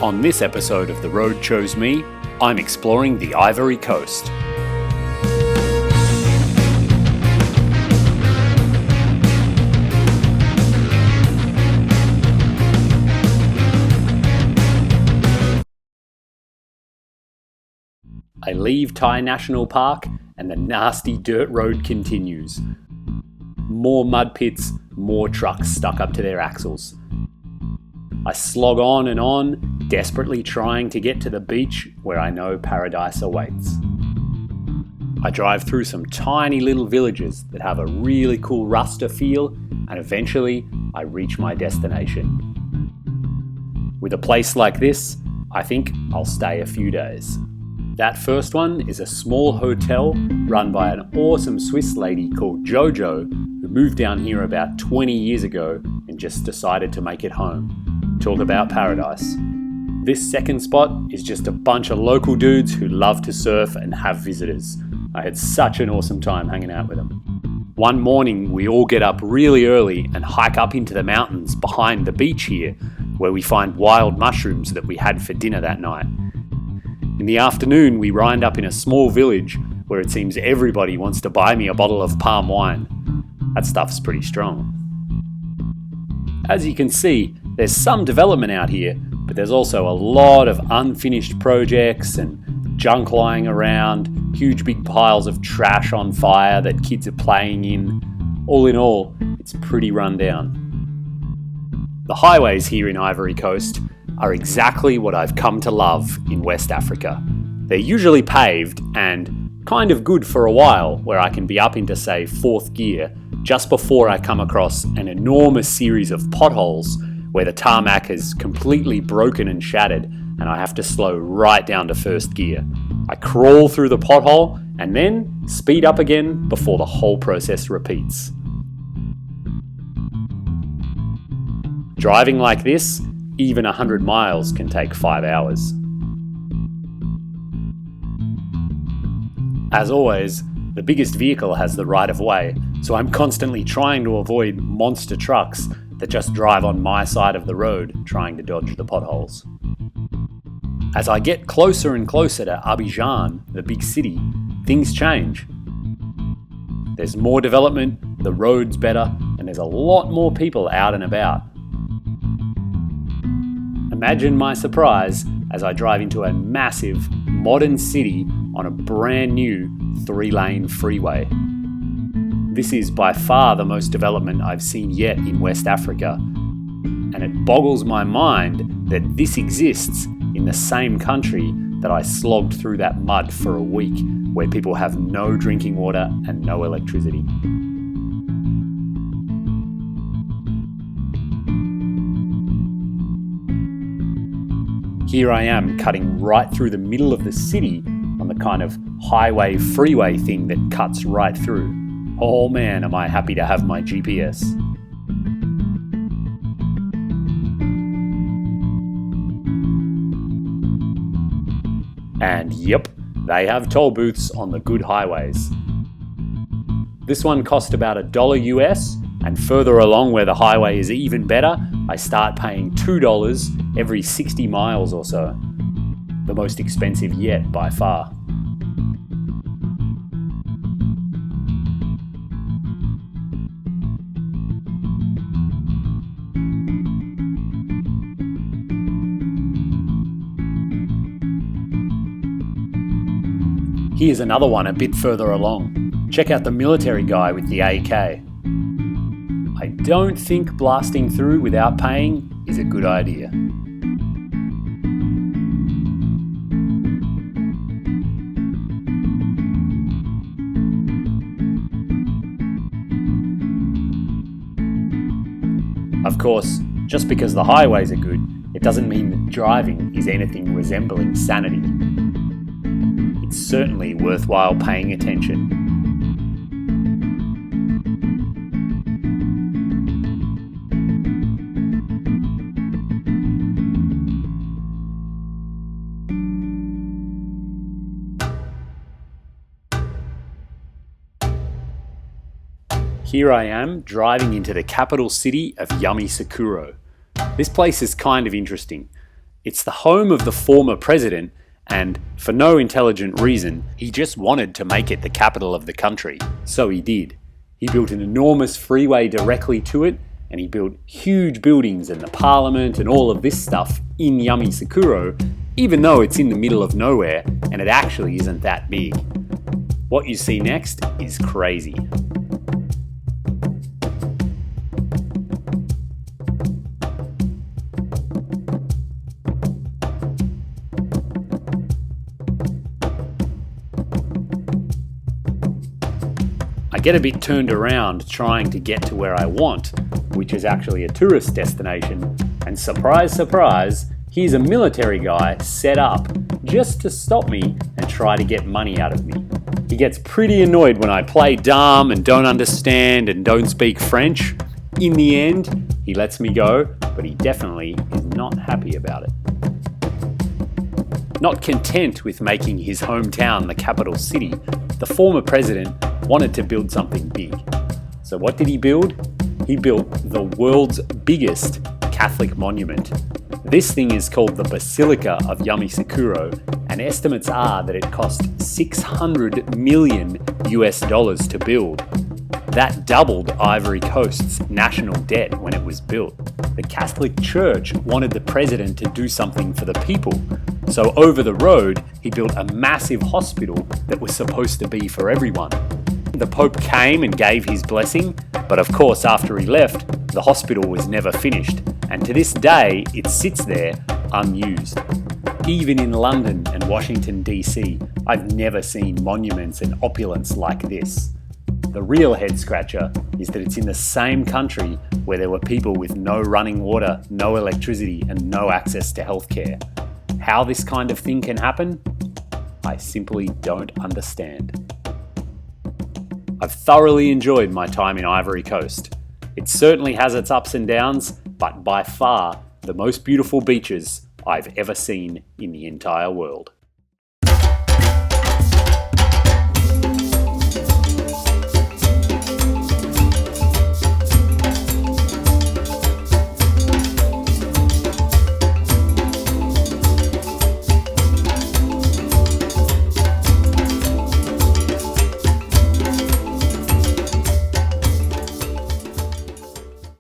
On this episode of The Road Chose Me, I'm exploring the Ivory Coast. I leave Tai National Park and the nasty dirt road continues. More mud pits, more trucks stuck up to their axles. I slog on, desperately trying to get to the beach where I know paradise awaits. I drive through some tiny little villages that have a really cool Rasta feel, and eventually I reach my destination. With a place like this, I think I'll stay a few days. That first one is a small hotel run by an awesome Swiss lady called Jojo, who moved down here about 20 years ago and just decided to make it home. Talk about paradise. This second spot is just a bunch of local dudes who love to surf and have visitors. I had such an awesome time hanging out with them. One morning we all get up really early and hike up into the mountains behind the beach here, where we find wild mushrooms that we had for dinner that night. In the afternoon, we wind up in a small village where it seems everybody wants to buy me a bottle of palm wine. That stuff's pretty strong. As you can see, there's some development out here, but there's also a lot of unfinished projects and junk lying around, huge big piles of trash on fire that kids are playing in. All in all, it's pretty run down. The highways here in Ivory Coast are exactly what I've come to love in West Africa. They're usually paved and kind of good for a while, where I can be up into, say, fourth gear just before I come across an enormous series of potholes where the tarmac has completely broken and shattered and I have to slow right down to first gear. I crawl through the pothole and then speed up again before the whole process repeats. Driving like this, even 100 miles can take 5 hours. As always, the biggest vehicle has the right of way, so I'm constantly trying to avoid monster trucks that just drive on my side of the road, trying to dodge the potholes. As I get closer and closer to Abidjan, the big city, things change. There's more development, the road's better, and there's a lot more people out and about. Imagine my surprise as I drive into a massive, modern city on a brand new 3-lane freeway. This is by far the most development I've seen yet in West Africa, and it boggles my mind that this exists in the same country that I slogged through that mud for a week, where people have no drinking water and no electricity. Here I am cutting right through the middle of the city on the kind of highway freeway thing that cuts right through. Oh man, am I happy to have my GPS. And yep, they have toll booths on the good highways. This one cost about $1 US, and further along where the highway is even better, I start paying $2 every 60 miles or so. The most expensive yet by far. Here's another one a bit further along. Check out the military guy with the AK. I don't think blasting through without paying is a good idea. Of course, just because the highways are good, it doesn't mean that driving is anything resembling sanity. It's certainly worthwhile paying attention. Here I am driving into the capital city of Yamoussoukro. This place is kind of interesting. It's the home of the former president, and for no intelligent reason, he just wanted to make it the capital of the country. So he did. He built an enormous freeway directly to it, and he built huge buildings and the parliament and all of this stuff in Yamoussoukro, even though it's in the middle of nowhere and it actually isn't that big. What you see next is crazy. I get a bit turned around trying to get to where I want, which is actually a tourist destination, and surprise, surprise, here's a military guy set up just to stop me and try to get money out of me. He gets pretty annoyed when I play dumb and don't understand and don't speak French. In the end, he lets me go, but he definitely is not happy about it. Not content with making his hometown the capital city, the former president wanted to build something big. So what did he build? He built the world's biggest Catholic monument. This thing is called the Basilica of Yamoussoukro, and estimates are that it cost $600 million to build. That doubled Ivory Coast's national debt when it was built. The Catholic Church wanted the president to do something for the people. So over the road, he built a massive hospital that was supposed to be for everyone. The Pope came and gave his blessing, but of course after he left, the hospital was never finished, and to this day it sits there unused. Even in London and Washington DC, I've never seen monuments and opulence like this. The real head scratcher is that it's in the same country where there were people with no running water, no electricity, and no access to healthcare. How this kind of thing can happen? I simply don't understand. I've thoroughly enjoyed my time in Ivory Coast. It certainly has its ups and downs, but by far the most beautiful beaches I've ever seen in the entire world.